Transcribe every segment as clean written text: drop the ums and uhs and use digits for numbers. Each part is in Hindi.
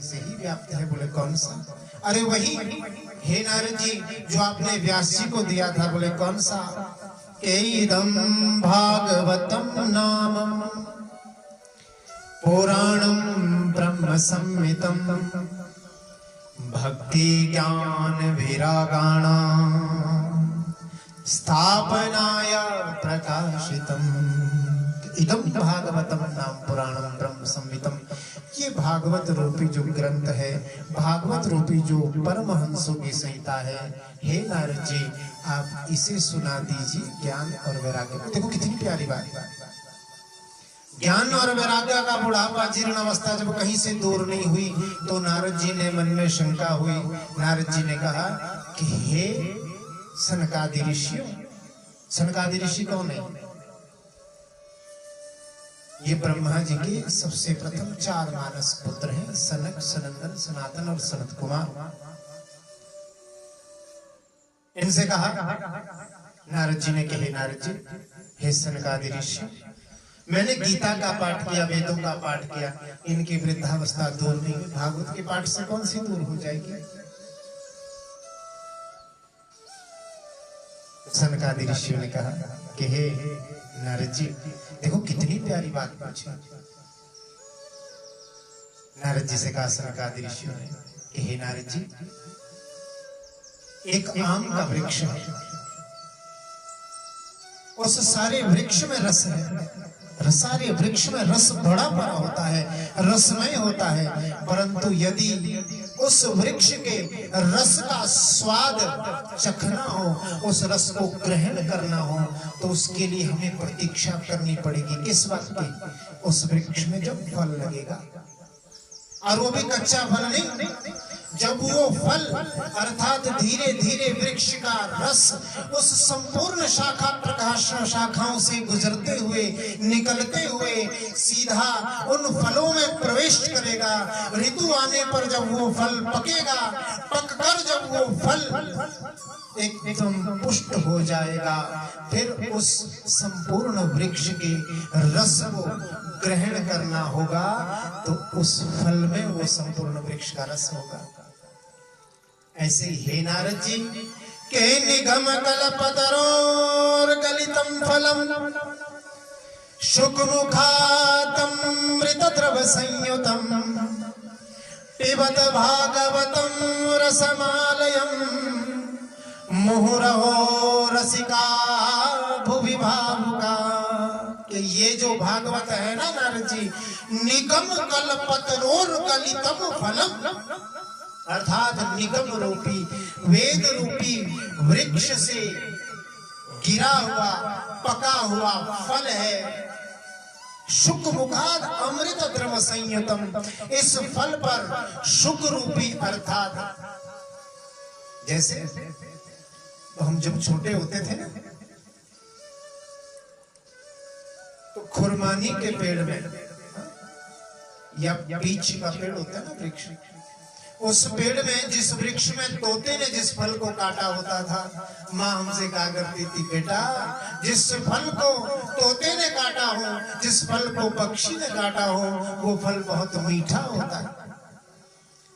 से ही व्याप्त है। बोले कौन सा? अरे वही हे नारद जी जो आपने व्यास जी को दिया था। बोले कौन सा? इदं भागवतम नामम पुराणम ब्रह्म संहितम भक्ति ज्ञान विरागाणा स्थापनाय प्रकाशितम। इदं भागवतम नाम पुराणम ब्रह्म संहितम। ये भागवत रूपी जो ग्रंथ है, भागवत रूपी जो परमहंसों की संहिता है, हे नारद जी आप इसे सुना दीजिए ज्ञान और वैराग्य। देखो कितनी प्यारी बात। ज्ञान और वैराग्य का बुढ़ापा जीर्ण अवस्था जब कहीं से दूर नहीं हुई तो नारद जी ने मन में शंका हुई। नारद जी ने कहा कि हे सनकादि ऋषियों, सनकादि ऋषि कौन है? ये ब्रह्मा जी के सबसे प्रथम 4 मानस पुत्र हैं, सनक, सनंदन, सनातन और सनत कुमार। इनसे कहा नारद जी ने कहे नारद जी हे सनकादि ऋषि, मैंने गीता का पाठ किया, वेदों का पाठ किया, इनकी वृद्धावस्था दूर नहीं हुई, भागवत के पाठ से कौन सी दूर हो जाएगी? सनकादि ऋषियों ने कहा कि हे नारद जी देखो कितनी प्यारी बात पूछी। नारद जी से कहा सनकादि ऋषियों ने कि हे नारद जी एक आम का वृक्ष है, उस सारे वृक्ष में रस है, सारे वृक्ष में रस बड़ा बड़ा होता है, रसमय होता है, परंतु यदि उस वृक्ष के रस का स्वाद चखना हो, उस रस को ग्रहण करना हो, तो उसके लिए हमें प्रतीक्षा करनी पड़ेगी। किस बात की? उस वृक्ष में जब फल लगेगा, और वो भी कच्चा फल नहीं, जब वो फल अर्थात धीरे धीरे वृक्ष का रस उस संपूर्ण शाखा प्रकाश शाखाओं से गुजरते हुए निकलते हुए सीधा उन फलों में प्रवेश करेगा। ऋतु आने पर जब वो फल पकेगा, पककर जब वो फल एकदम पुष्ट हो जाएगा, फिर उस संपूर्ण वृक्ष के रस को ग्रहण करना होगा, तो उस फल में वो संपूर्ण वृक्ष का रस होगा। ऐसे ही हे नारद जी के निगम कल्पतरोर गलितम फलम शुकमुखातम मृतद्रव संयुतम पिबत भागवतम रसमालयम मुहुरहो रसिका भुवि भावुका। कि ये जो भागवत है ना नारद जी, निगम कल्पतरोर गलितम फलम अर्थात निगम रूपी वेद रूपी वृक्ष से गिरा हुआ पका हुआ फल है। शुक मुखाद अमृत द्रव संयुतम। इस फल पर शुक रूपी अर्थात जैसे तो हम जब छोटे होते थे ना, तो खुरमानी के पेड़ में या पीछ का पेड़ होता है ना वृक्ष, उस पेड़ में जिस वृक्ष में तोते ने जिस फल को काटा होता था, माँ हमसे कहा करती थी बेटा जिस फल को तोते ने काटा हो, जिस फल को पक्षी ने काटा हो, वो फल बहुत मीठा होता है।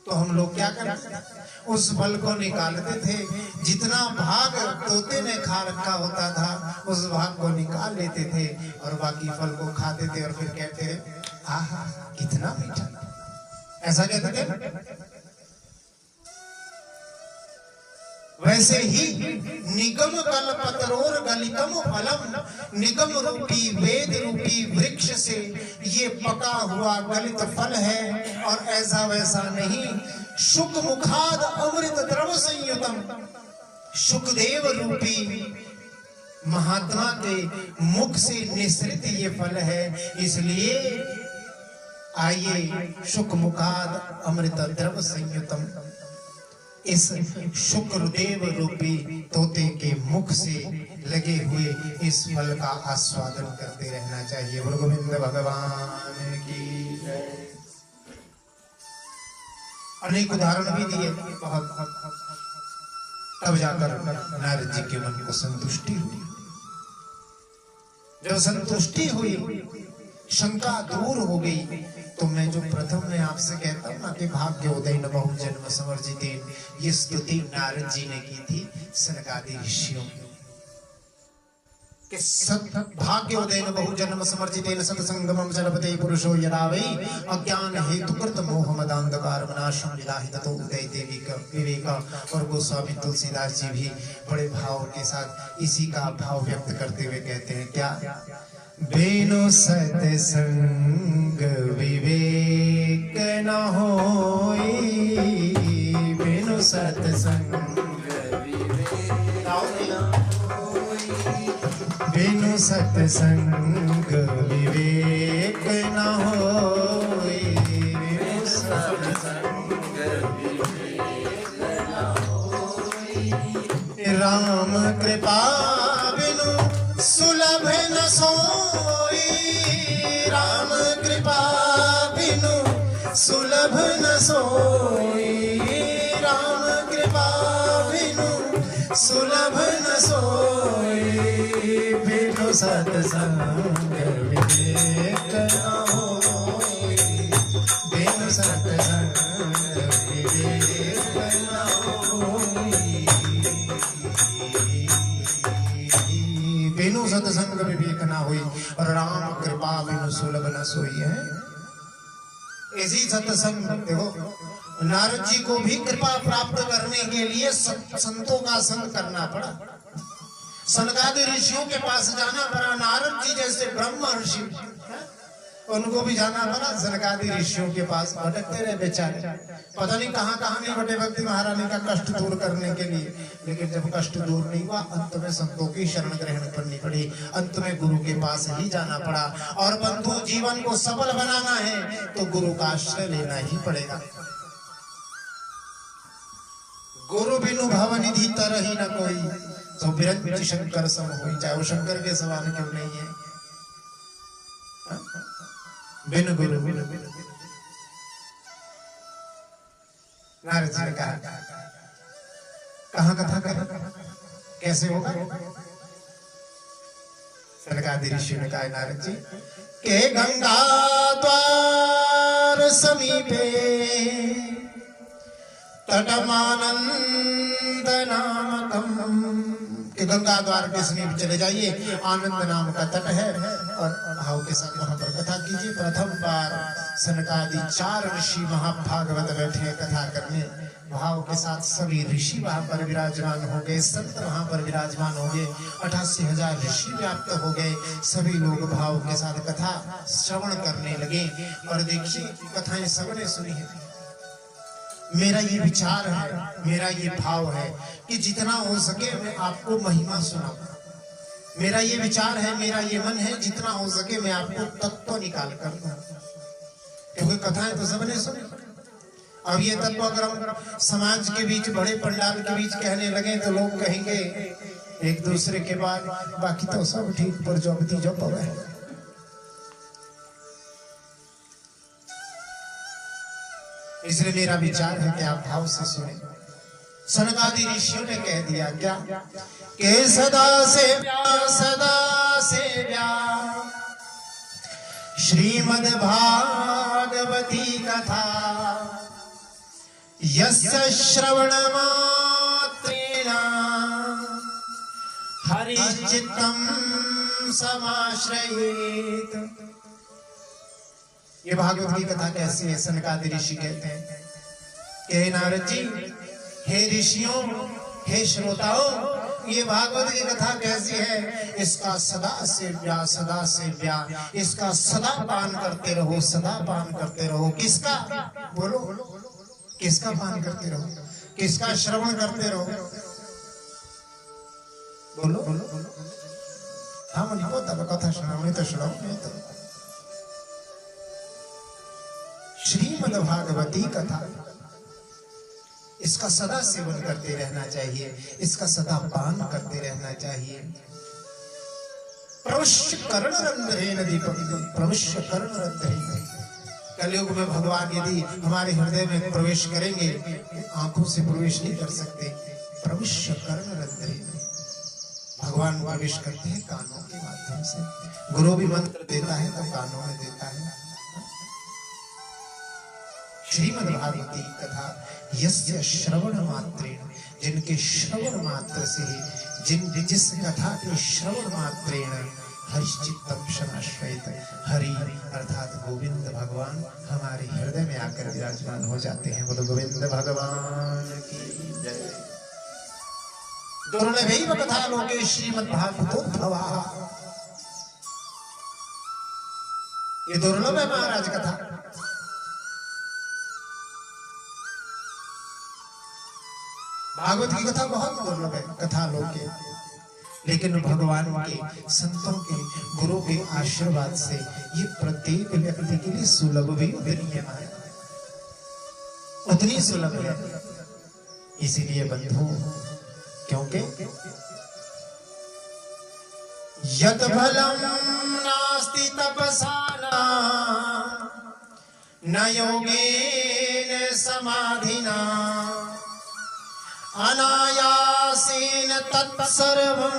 तो हम लोग क्या करते, उस फल को निकालते थे, जितना भाग तोते ने खा रखा होता था उस भाग को निकाल लेते थे और बाकी फल को खाते थे और फिर कहते थे आहा कितना मीठा। ऐसा कहते थे। वैसे ही निगम कल्पतरोर गलितम फलम, निगम रूपी वेद रूपी वृक्ष से ये पका हुआ गलित फल है। और ऐसा वैसा नहीं, शुक मुखाद अमृत द्रव संयुतम, शुकदेव रूपी महात्मा के मुख से निसृत ये फल है। इसलिए आइए शुक मुखाद अमृत द्रव संयुतम, इस शुक्रदेव रूपी तोते के मुख से लगे हुए इस फल का आस्वादन करते रहना चाहिए। बोलो गोविंद भगवान की जय। अनेक उदाहरण भी दिए बहुत, तब जाकर नारद जी के मन को संतुष्टि हुई। जब संतुष्टि हुई, शंका दूर हो गई, तो मैं जो प्रथम में आपसे कहता हूँ ना कि भाग्योदय न बहु जन्म समर्जिते, ये स्तुति नारद जी ने की थी सनकादि ऋषियों कि भाग्योदय न बहु जन्म समर्जिते न सत्संगमं जलपते पुरुषो यदा वै अज्ञान हेतु कृत मोह मदांधकार विनाशम विदाहि ततो उदय देवी का विवेक। और गोस्वामी तुलसीदास जी भी बड़े भाव के साथ इसी का भाव व्यक्त करते हुए कहते हैं क्या, बिनु सत्संग विवेक न होई, बिनु सत्संग बिनु सत्संग विवेक न होई, बिनु सत्संग विवेक न होई, राम कृपा बिनु सुलभ न सोई, राम कृपा बिनु सुलभ न सोई, राम कृपा बिनु सुलभ न सोई, बिनु सत्संग विवेक न होई, बिनु सत्संग विवेक न होई, बिनु सत्संग विवेक न होई, और राम कृपा बिनु सुलभ न सोई है। ऐसी सत्संग देखो, नारद जी को भी कृपा प्राप्त करने के लिए संतों का संग करना पड़ा, सनकादि ऋषियों के पास जाना पड़ा। नारद जी जैसे ब्रह्म ऋषि उनको भी जाना पड़ा सनकादि ऋषियों के पास। भटकते रहे बेचारे, पता नहीं कहाँ कहाँ नहीं बटे भक्ति महारानी का कष्ट दूर करने के लिए। लेकिन जब कष्ट दूर नहीं हुआ, अंत में संतों की शरण ग्रहण करनी पड़ी, अंत में गुरु के पास ही जाना पड़ा। और बंधु, जीवन को सफल बनाना है तो गुरु का आश्रय लेना ही पड़ेगा। गुरु बिनु भवनिधि तरहि न कोई, तो बिरंच शंकर सम होई, चाहे वो शंकर के समान क्यों नहीं है। बिनु गुरु बिनु नारद जी ने कहा, कहाँ कथा कर, कैसे होगा। सनकादि ऋषि ने कहा, नारद जी के गंगा द्वार समीपे तटमानंद नामकम, कि गंगा द्वार के समीप चले जाइए, आनंद नाम का तट है, और भाव के साथ वहां पर कथा कीजिए। प्रथम बार सनकादि 4 ऋषि महाभागवत बैठे कथा करने, भाव के साथ सभी ऋषि वहां पर विराजमान हो गए, संत वहां पर विराजमान हो गए, 88,000 ऋषि व्याप्त हो गए। सभी लोग भाव के साथ कथा श्रवण करने लगे। और देखिए, कथाएं सबने सुनी है। मेरा ये विचार है, मेरा ये भाव है कि जितना हो सके मैं आपको महिमा सुनाऊं। मेरा ये विचार है, मेरा ये मन है, जितना हो सके मैं आपको तत्व निकाल कर दूं, क्योंकि कथाएं तो सबने सुनी। अब ये तत्व अगर हम समाज के बीच, बड़े पंडाल के बीच कहने लगे तो लोग कहेंगे एक दूसरे के बाद, बाकी तो सब ठीक पर जबती जो पवे। इसलिए मेरा विचार है कि आप भाव से सुने। सनकादि ऋषियों ने कह दिया क्या, के सदा से श्रीमद् भागवती कथा, यस्य श्रवण मात्रेण हरिचित्तम समाश्रयेत। ये भागवत की कथा कैसी है। सनकादि ऋषि कहते हैं कि नारद जी, हे ऋषियों, हे श्रोताओं, ये भागवत की कथा कैसी है। इसका सदा सेव्या, इसका सदा पान करते रहो, सदा पान करते रहो। किसका, बोलो, किसका पान करते रहो, किसका श्रवण करते रहो, बोलो बोलो। हाँ मुझे तब कथा सुनाओ, तो सुनाओ, नहीं तो श्रीमद् भागवती कथा, इसका सदा सेवन करते रहना चाहिए, इसका सदा पान करते रहना चाहिए। प्रविश्य कर्णरंध्रेण दीपक, प्रविश्य कर्णरंध्रेण। कलयुग में भगवान यदि हमारे हृदय में प्रवेश करेंगे, आंखों से प्रवेश नहीं कर सकते। प्रविश्य कर्णरंध्रेण, भगवान प्रवेश करते हैं कानों के माध्यम से। गुरु भी मंत्र देता है तो कानों में देता है। श्रीमद्भागवती कथा यस्य श्रवण मात्रेण, जिनके श्रवण मात्र से जिस कथा के श्रवण मात्रेण हरिश्चित्तम शमाश्रयेत, हरि अर्थात गोविंद भगवान हमारे हृदय में आकर विराजमान हो जाते हैं। बोलो गोविंद भगवान की जय। दुर्लभैव कथा लोके श्रीमद्भागवतोद्भवः, ये दुर्लभ है महाराज कथा। भागवत की कथा बहुत दुर्लभ है कथा लोके, लेकिन भगवान के संतों के गुरु के आशीर्वाद से ये प्रत्येक व्यक्ति के लिए सुलभ भी उतनी है, उतनी सुलभ है। इसीलिए बंधु, क्योंकि यत फलम नास्ति तपसाना न योगेन समाधिना अनायासेन तत्सर्वं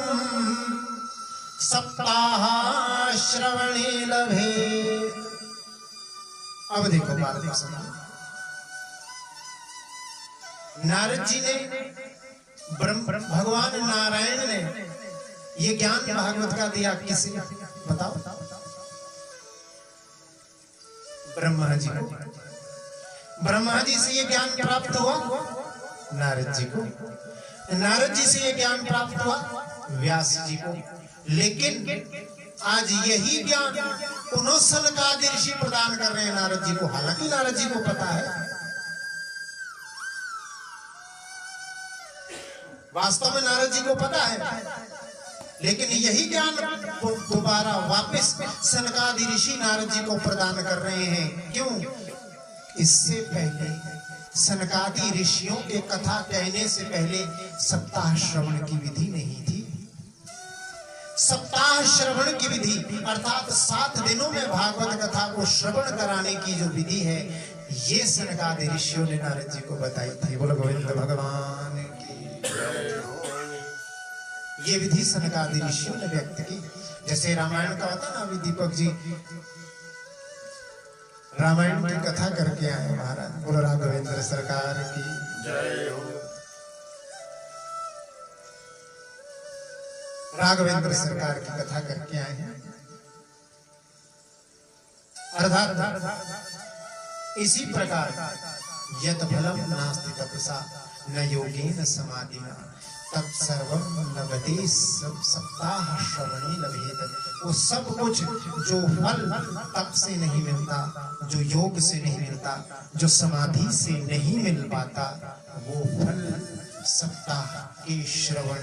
सप्ताह श्रवणे लभे। अब देखो बात को सुनो। नारद जी ने भगवान नारायण ने ये ज्ञान भागवत का दिया किसे बताओ? ब्रह्मा जी को। ब्रह्मा जी से ये ज्ञान प्राप्त हुआ नारद जी को, नारद जी से ये ज्ञान प्राप्त हुआ व्यास जी को। लेकिन आज यही ज्ञान पुनः सनकादि ऋषि प्रदान कर रहे हैं नारद जी को। हालांकि नारद जी को पता है, वास्तव में नारद जी को पता है, लेकिन यही ज्ञान दोबारा वापस सनकादि ऋषि नारद जी को प्रदान कर रहे हैं। क्यों? इससे पहले सनकादि ऋषियों के कथा कहने से पहले सप्ताह श्रवण की विधि नहीं थी। सप्ताह श्रवण की विधि अर्थात 7 दिनों में भागवत कथा को श्रवण कराने की जो विधि है, ये सनकादि ऋषियों ने नारद जी को बताई थी। बोलो गोविंद भगवान की जय। ये विधि सनकादि ऋषियों ने व्यक्त की। जैसे रामायण का होता ना, अभी दीपक जी रामायण की कथा करके आए महाराज। बोलो राघवेंद्र सरकार की जय हो। राघवेंद्र सरकार की कथा करके आए हैं। अर्थात इसी प्रकार यत फलम नास्ति तपसा न योगेन समाधिना तत्सर्वं लभते सप्ताह श्रवणे लभेत। वो सब कुछ जो फल तप से नहीं मिलता, जो योग से नहीं मिलता, जो समाधि से नहीं मिल पाता, वो फल सप्ताह के श्रवण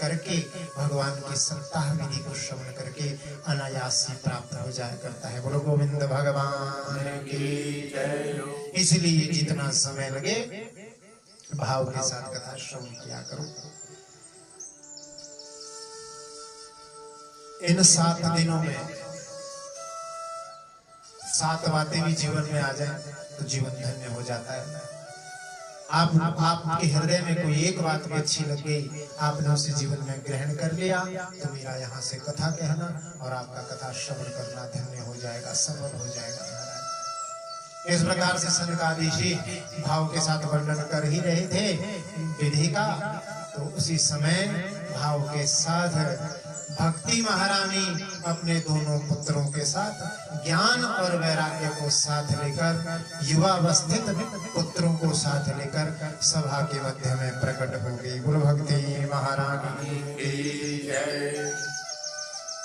करके, भगवान के सप्ताह विधि को श्रवण करके अनायास ही प्राप्त हो जाया करता है। बोलो गोविंद भगवान की जय। इसलिए जितना समय लगे भाव के साथ कथा श्रवण किया करो। इन 7 दिनों में 7 बातें भी जीवन में आ जाए तो जीवन धन्य हो जाता है। आपके हृदय में कोई एक बात भी अच्छी लग गई, आपने उसे जीवन में ग्रहण कर लिया, तो मेरा यहाँ से कथा कहना और आपका कथा श्रवण करना धन्य हो जाएगा, सफल हो जाएगा। इस प्रकार से सनकादि ऋषि भाव के साथ वर्णन कर ही रहे थे विधि का, तो उसी समय भाव के साथ भक्ति महारानी अपने दोनों पुत्रों के साथ ज्ञान और वैराग्य को साथ लेकर, युवावस्थित पुत्रों को साथ लेकर सभा के मध्य में प्रकट हो गई। गुरु भक्ति महारानी की जय।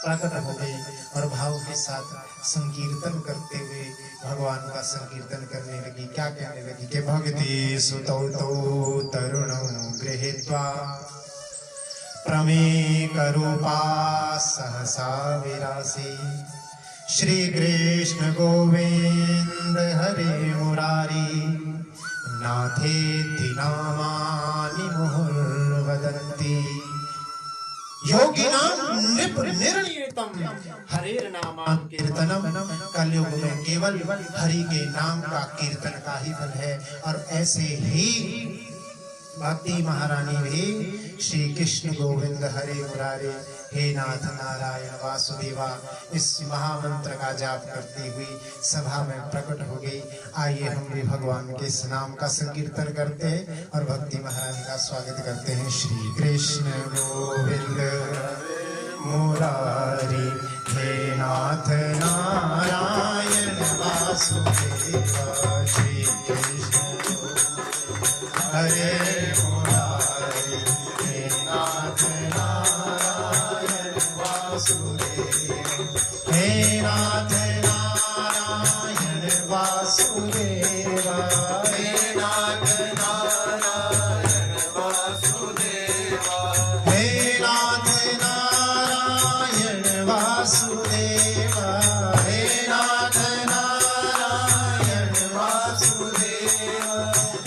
प्रकट हो गई और भाव के साथ संकीर्तन करते हुए भगवान का संकीर्तन करने लगी। क्या कहने लगी कि भक्ति सुतौ तौ तरुणं गृहीत्वा प्रमेक रूपा सहसा विरासी श्री कृष्ण गोविंद हरे मुरारी नाथेति नामानि मुहुर्वदन्ति योगिनां निर्णीतम हरेर नाम कीर्तनम। कलयुग में केवल हरि के नाम का कीर्तन का ही फल है। और ऐसे ही भक्ति महारानी भी श्री कृष्ण गोविंद हरे मुरारे हे नाथ नारायण वासुदेवा इस महामंत्र का जाप करती हुई सभा में प्रकट हो गई। आइए हम भी भगवान के इस नाम का संकीर्तन करते हैं और भक्ति महारानी का स्वागत करते हैं। श्री कृष्ण गोविंद मुरारी हे नाथ नारायण वासुदेवा श्री कृष्ण हरे मुरारी हे नाथ नारायण वासुदेवा हे नाथ नारायण वासुदेवा हे नाथ नारायण वासुदेवा हे नाथ नारायण वासुदेवा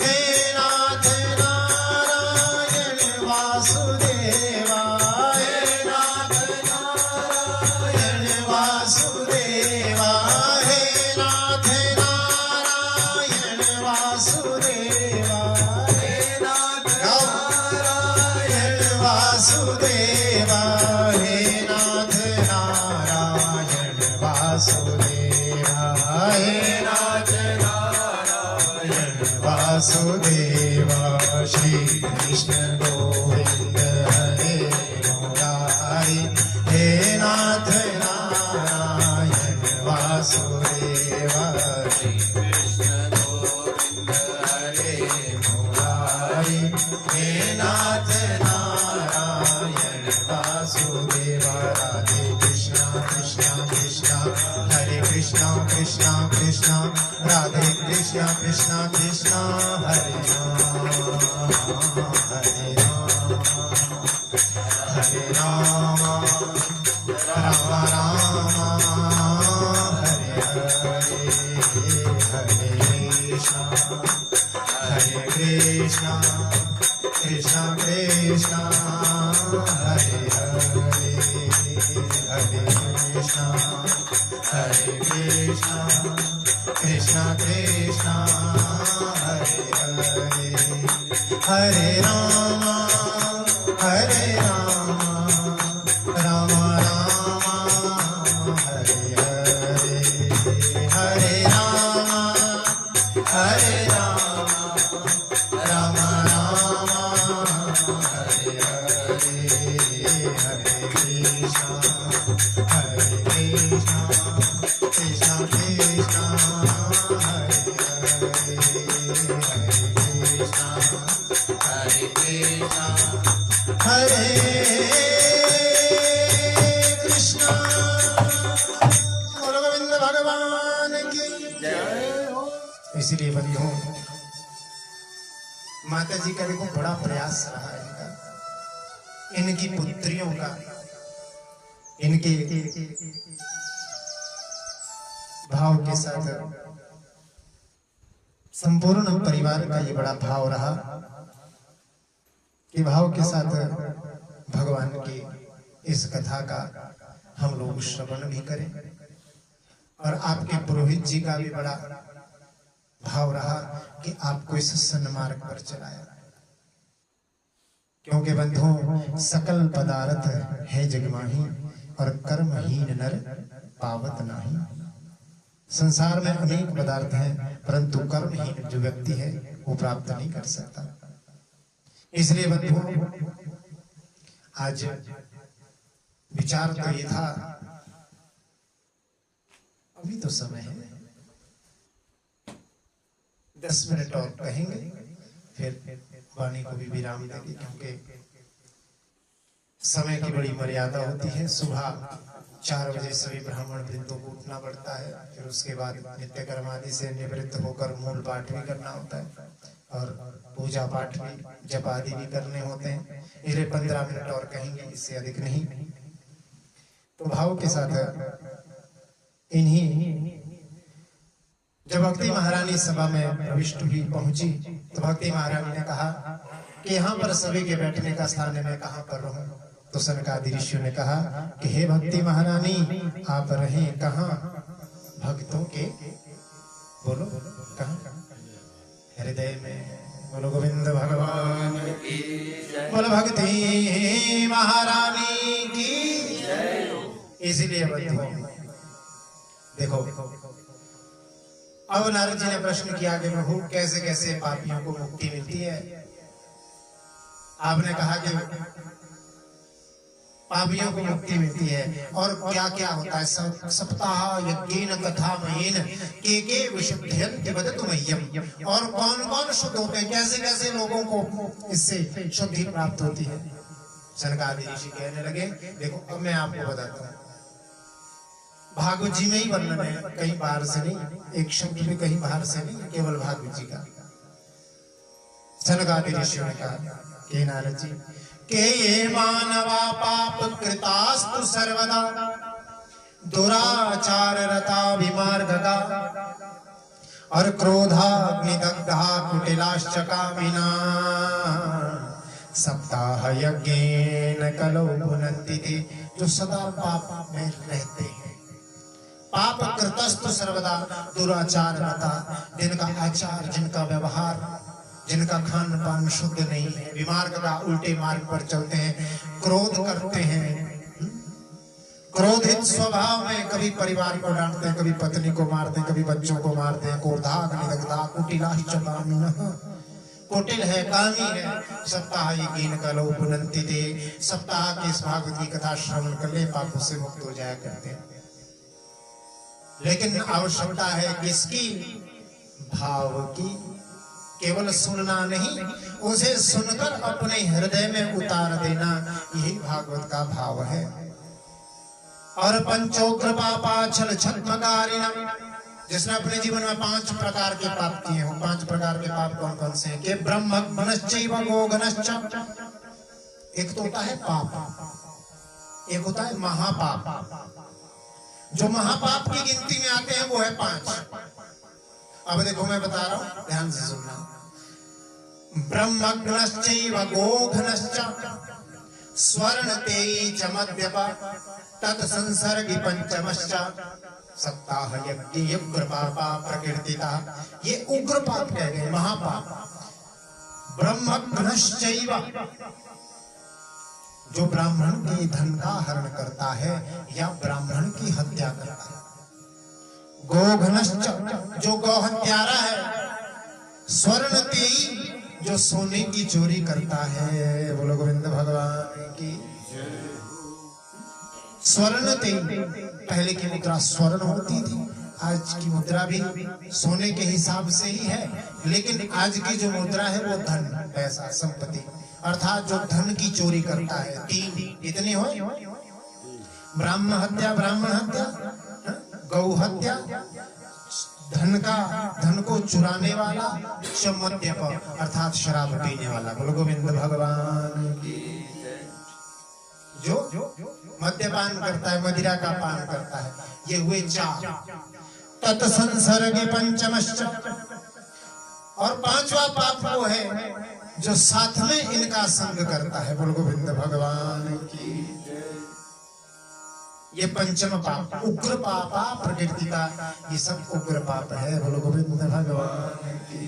हे नाथ नारायण वासुदेवा हे नाथ नारायण वासुदेवा हे नाथ नारायण वासुदेवा हे नाथ नारायण वासुदेवा हे नाथ नारायण वासुदेवा हे नाथ नारायण वासुदेवा हे नाथ नारायण वासुदेवा श्री कृष्ण गोविंद हरे मुरारी हे नाथ नारायण वासुदेवा श्री कृष्ण गोविंद हरे मुरारी हे नाथ नारायण वासुदेवा राधे कृष्णा कृष्णा कृष्णा हरे कृष्णा कृष्णा कृष्णा राधे कृष्णा कृष्णा कृष्णा हरे राम हरे राम हरे राम राम राम हरे हरे हरे कृष्णा कृष्णा कृष्णा हरे हरे हरे कृष्णा कृष्णा कृष्णा हरे हरे हरे राम राम राम हरे हरे हरे राम राम राम हरे हरे हरे कृष्णा कृष्णा कृष्णा हरे हरे हरे कृष्णा हरे कृष्णा बोलो गोविंद भगवान की जय हो। इसलिए बंधुओं माता जी का देखो बड़ा प्रयास रहा है इनकी पुत्रियों का, इनके भाव के साथ संपूर्ण परिवार का ये बड़ा भाव रहा कि भाव के साथ भगवान की इस कथा का हम लोग श्रवण भी करें और आपके पुरोहित जी का भी बड़ा भाव रहा कि आपको इस सन्मार्ग पर चलाया। क्योंकि बंधुओं सकल पदार्थ है जगमाही और कर्महीन नर पावत नाही। संसार में अनेक पदार्थ हैं परंतु कर्महीन जो व्यक्ति है वो प्राप्त नहीं कर सकता। इसलिए बंधुओं आज विचार तो ये था, अभी तो समय है 10 मिनट और कहेंगे फिर वाणी को भी विराम देंगे, क्योंकि समय की बड़ी मर्यादा होती है। सुबह 4 बजे सभी ब्राह्मण वृंदों को उठना पड़ता है, फिर उसके बाद नित्य कर्म आदि से निवृत्त होकर मूल पाठ भी करना होता है और पूजा पाठ भी जप आदि भी करने होते हैं। इसलिए 15 मिनट और कहेंगे, इससे अधिक नहीं। तो भाव के साथ इन्हीं जब भक्ति महारानी सभा में प्रविष्ट हुई पहुंची तो भक्ति महारानी ने कहा कि यहाँ पर सभी के बैठने का स्थान है, मैं कहाँ पर रहूं? तो सनकादि ऋषियों ने कहा कि हे भक्ति महारानी आप रहें कहाँ? भक्तों के बोलो कहाँ? हृदय में, बोलो गोविंद भगवान की जय। बोलो भक्ति महारानी की जय। इसीलिए बंधुओं देखो, अब नारद जी ने प्रश्न किया कि प्रभु कैसे कैसे पापियों को मुक्ति मिलती है। आपने कहा कि पापियों को मुक्ति मिलती है और क्या क्या होता है। सप्ताह यज्ञेन कथामयेन के विशुद्धयन्ति वदतु मह्यम। और कौन कौन शुद्ध होते हैं, कैसे कैसे लोगों को इससे शुद्धि प्राप्त होती है। सनकादि ऋषि कहने लगे देखो अब मैं आपको बताता हूँ। भागवत जी में ही वर्णन है, कहीं बाहर से नहीं, एक शब्द भी कहीं बाहर से नहीं, केवल भागवत जी का। सनकादि ऋषियों ने कहा कि नारद जी के ये मानवा पाप कृतास्तु सर्वदा दुराचार रता विमार्गगा और क्रोधाग्निदग्धा कुटिलाश्च कामिना सप्ताह यज्ञेन कलौ पुनन्ति ते। जो सदा पाप में रहते हैं, पाप कृतस्तु सर्वदा दुराचार रता, जिनका आचार जिनका व्यवहार जिनका खान पान शुद्ध नहीं है, विमार्ग का उल्टे मार्ग पर चलते हैं, क्रोध करते हैं, क्रोधित स्वभाव में कभी परिवार को डांटते हैं, कभी पत्नी को मारते हैं, कभी बच्चों को मारते हैं। क्रोधाग्निदग्धा कुटिलाश्च कामिनः, कुटिल है, कामी है। सप्ताह यज्ञेन कलौ पुनन्ति ते। सप्ताह के इस भागवत की कथा श्रवण कर ले, पापों से मुक्त हो जाया करते हैं। लेकिन आवश्यकता है किसकी? भाव की। केवल सुनना नहीं, उसे सुनकर अपने हृदय में उतार देना, यही भागवत का भाव है। और पंचोग्र पापाचल छद्मकारिणम्, जिसने अपने जीवन में 5 प्रकार के पाप किए हो। 5 प्रकार के पाप कौन कौन से हैं? कि ब्रह्मघ्नश्चैव गोघ्नश्च, एक तो होता है पाप, एक होता है महापाप। जो महापाप की गिनती में आते हैं वो है 5। अब देखो मैं बता रहा हूं, ध्यान से सुनना। ब्रह्मघ्नश्चैव गोघ्नश्च स्वर्णतेयी च मद्यप तत्संसर्गी पंचमश्च सप्ताह यज्ञ उग्र पापा प्रकीर्तिता। ये उग्र पाप कह गए, महापाप। ब्रह्मघ्नश्चैव, जो ब्राह्मण के धन का हरण करता है या ब्राह्मण की हत्या करता है। गोघ्नश्च, जो गौ हत्यारा है। स्वर्णतेयी, जो सोने की चोरी करता है। बोलो गोविंद भगवान की। स्वर्णतेयी, पहले की मुद्रा स्वर्ण होती थी, आज की मुद्रा भी सोने के हिसाब से ही है। लेकिन आज की जो मुद्रा है वो धन, पैसा, संपत्ति, अर्थात जो धन की चोरी करता है। 3 इतने हो, ब्राह्मण हत्या, ब्राह्मण हत्या, गौ हत्या, धन को चुराने वाला, मद्यप अर्थात शराब पीने वाला। बोलो गोविंद भगवान की। जो मद्यपान करता है, मदिरा का पान करता है, ये हुए 4। तत्संसर्गे पंचमश्च, और 5वां पाप वो है जो साथ में इनका संग करता है। बोलो गोविंद भगवान की। ये पंचम पाप, उग्र पापा प्रकीर्तिता, ये सब उग्र पाप है। बोलो गोविंद भगवान की।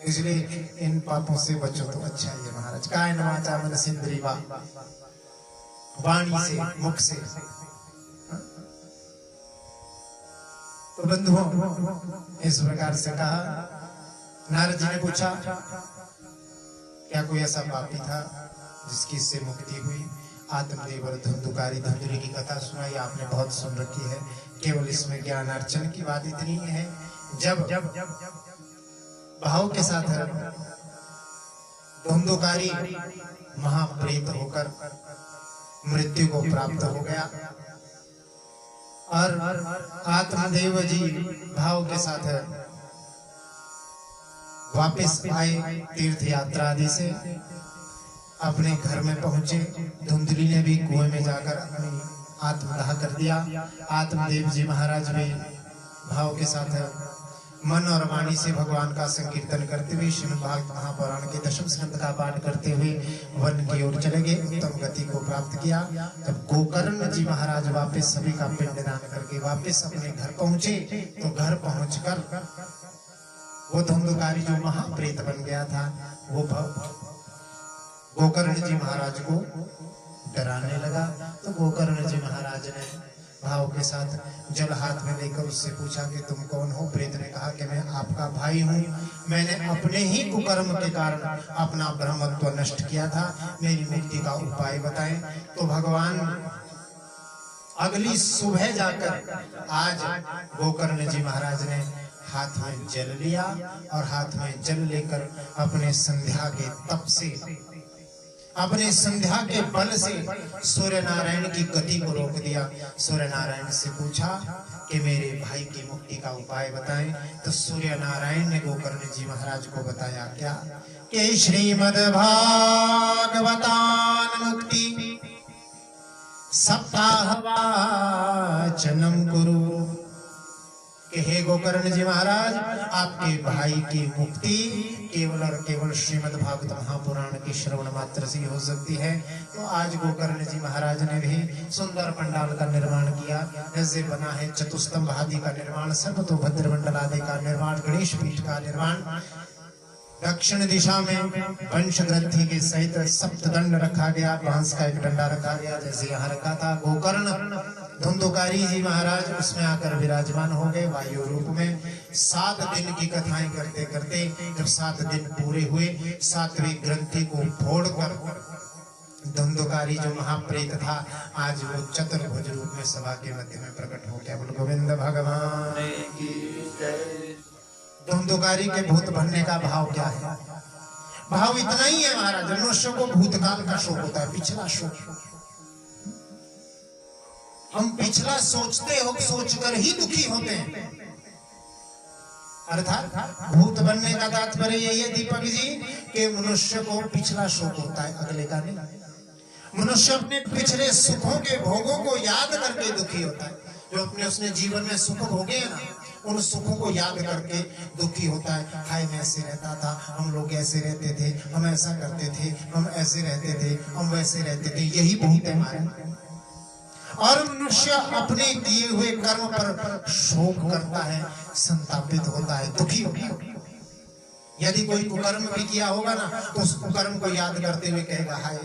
इसलिए इन पापों से बचो तो अच्छा है महाराज। कायेन वाचा मनसेन्द्रिय वा, वाणी से, मुख से। तो बंधुओं, इस प्रकार से कहा। नारद जी ने पूछा क्या कोई ऐसा पापी था जिसकी इससे मुक्ति हुई? आत्मदेव और धुंधुकारी धुंधुली की कथा सुनाई आपने, बहुत सुन रखी है। केवल इसमें ज्ञानार्चन की बात इतनी है, जब भाव के साथ धुंधुकारी महाप्रेत होकर मृत्यु को प्राप्त हो गया और आत्मदेव जी भाव के साथ वापस आए तीर्थ यात्रा आदि से, अपने घर में पहुंचे। धुंधली ने भी कुएं में जाकर अपनी आत्मदाह कर दिया। आत्मदेव जी महाराज भी भाव के साथ मन और वाणी से भगवान का संकीर्तन करते हुए श्रीमद् भागवत महापुराण के 10वें स्कंद का पाठ करते हुए वन की ओर चले गए। उत्तम गति को प्राप्त किया। जब गोकर्ण जी महाराज वापस सभी का पिंडदान करके वापस अपने घर पहुंचे, तो घर पहुंचकर वो धुंधुकारी जो महाप्रेत बन गया था, वो गोकर्ण जी महाराज को डराने लगा। तो गोकर्ण जी महाराज ने भाव के साथ जल हाथ में लेकर उससे पूछा कि तुम कौन हो? प्रेत ने कहा कि मैं आपका भाई हूँ, मैंने अपने ही कुकर्म के कारण अपना ब्रह्मत्व नष्ट किया था, मेरी मुक्ति का उपाय बताएं। तो भगवान अगली सुबह जाकर आज गोकर्ण जी महाराज ने हाथ में जल लिया और हाथ में जल लेकर अपने संध्या के तप से, अपने संध्या के बल से सूर्य नारायण की गति को रोक दिया। सूर्य नारायण से पूछा कि मेरे भाई की मुक्ति का उपाय बताएं। तो सूर्य नारायण ने गोकर्ण जी महाराज को बताया क्या कि श्रीमद् भागवतान मुक्ति सप्ताह वाचनम कुरु, कि हे गोकर्ण जी महाराज, आपके भाई की मुक्ति केवल और केवल श्रीमद् भागवत महापुराण की श्रवण मात्र से हो सकती है। तो आज गोकर्ण जी महाराज ने भी सुंदर पंडाल का निर्माण किया, जैसे बना है चतुस्तंभ आदि का निर्माण, सर्वतोभद्र मंडल आदि का निर्माण, गणेश पीठ का निर्माण, दक्षिण दिशा में पंच ग्रंथि के सहित सप्तदंड रखा गया, बांस का एक डंडा रखा गया जैसे यहाँ रखा था। गोकर्ण धुंधुकारी जी महाराज उसमें आकर विराजमान हो गए वायु रूप में। 7 दिन की कथाएं करते करते जब 7 दिन पूरे हुए, 7वीं ग्रंथि को फोड़कर धुंधुकारी जो महाप्रेत था आज वो चतुर्भुज रूप में सभा के मध्य में प्रकट हो गया। बोल गोविंद भगवान की जय। धुंधुकारी के भूत बनने का भाव क्या है? भाव इतना ही है महाराज, मनुष्य को भूतकाल का शोक होता है, पिछला शोक। हम पिछला सोचकर ही दुखी होते हैं। अर्थात भूत बनने का तात्पर्य यही है दीपक जी कि मनुष्य को पिछला शोक होता है, अगले का नहीं। मनुष्य अपने पिछले सुखों के भोगों को याद करके दुखी होता है। जो अपने उसने जीवन में सुख भोगे हैं ना, उन सुखों को याद करके दुखी होता है। हाय मैं ऐसे रहता था, हम लोग ऐसे रहते थे, हम ऐसा करते थे, हम ऐसे रहते थे, हम वैसे रहते थे, यही बहुत है हमारे। और मनुष्य अपने किए हुए कर्म पर शोक करता है, संतापित होता है, दुखी होता है। यदि कोई कुकर्म भी किया होगा ना तो उस कुकर्म को याद करते हुए कहेगा हाय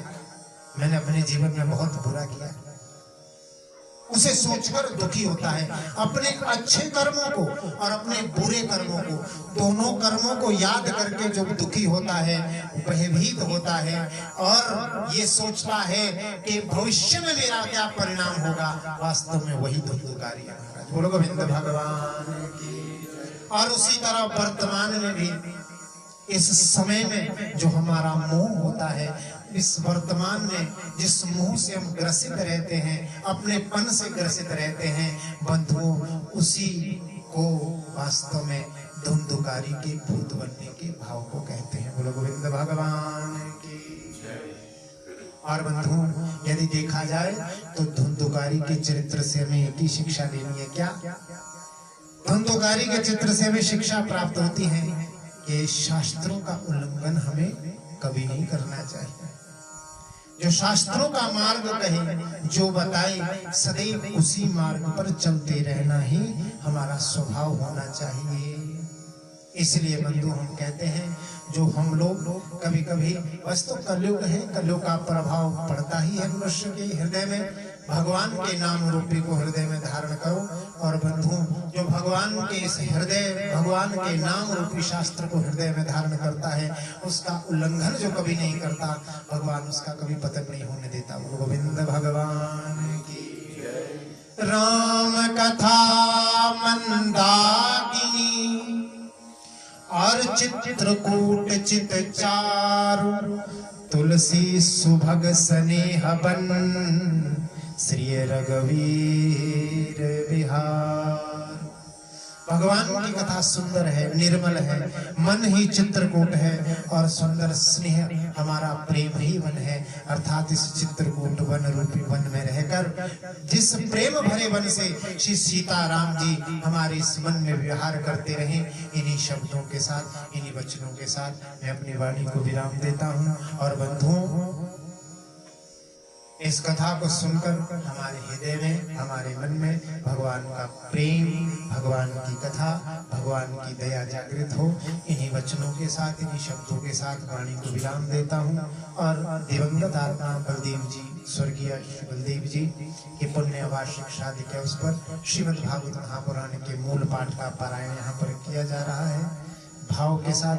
मैंने अपने जीवन में बहुत बुरा किया, उसे सोचकर दुखी होता है। अपने अच्छे कर्मों को और अपने बुरे कर्मों को, दोनों कर्मों को याद करके जो दुखी होता है, भयभीत होता है और ये सोचता है कि भविष्य में मेरा क्या परिणाम होगा, वास्तव में वही धुंधुकारी है महाराज। बोलो गोविंद भगवान की। और उसी तरह वर्तमान में भी इस समय में जो हमारा मोह होता है, इस वर्तमान में जिस मोह से हम ग्रसित रहते हैं, अपने पन से ग्रसित रहते हैं बंधुओं, उसी को वास्तव में धुंधुकारी के भूत बनने के भाव को कहते हैं। बोलो गोविंद भगवान की जय। और बंधुओं यदि देखा जाए तो धुंधुकारी के चरित्र से हमें एक ही शिक्षा लेनी है। क्या? धुंधुकारी के चित्र से हमें शिक्षा प्राप्त होती है कि शास्त्रों का उल्लंघन हमें कभी नहीं करना चाहिए। जो शास्त्रों का मार्ग कहे, जो बताए, सदैव उसी मार्ग पर चलते रहना ही हमारा स्वभाव होना चाहिए। इसलिए बंधु हम कहते हैं जो हम लोग कभी कभी, बस तो कलयुग है, कलयुग का प्रभाव पड़ता ही है मनुष्य के हृदय में। भगवान के नाम रूपी को हृदय में धारण करो। और बंधु जो भगवान के इस हृदय, भगवान के नाम रूपी शास्त्र को हृदय में धारण करता है, उसका उल्लंघन जो कभी नहीं करता, भगवान उसका कभी पतन नहीं होने देता। गोविंद भगवान की जय। राम कथा मंदाकिनी और चित्रकूट चित चारु, तुलसी सुभग स्नेह बन, श्री रघुवीर विहार। भगवान की कथा सुंदर है, निर्मल है, मन ही चित्रकूट है और सुंदर स्नेह हमारा प्रेम ही वन है। अर्थात इस चित्रकूट वन रूपी वन में रहकर जिस प्रेम भरे वन से श्री सीताराम जी हमारे इस मन में व्यवहार करते रहे, इन्हीं शब्दों के साथ, इन्हीं वचनों के साथ मैं अपनी वाणी को विराम देता हूँ। और बंधुओं इस कथा को सुनकर हमारे हृदय में, हमारे मन में भगवान का प्रेम, भगवान की कथा, भगवान की दया जागृत हो। इन्हीं वचनों के साथ, इन्हीं शब्दों के साथ वाणी को विराम देता हूँ और दिवंगत आत्मा बलदेव जी, स्वर्गीय बलदेव जी के पुण्य वार्षिक श्राद्ध के अवसर पर श्रीमद् भागवत महापुराण के मूल पाठ का पारायण यहाँ पर किया जा रहा है। भाव के साथ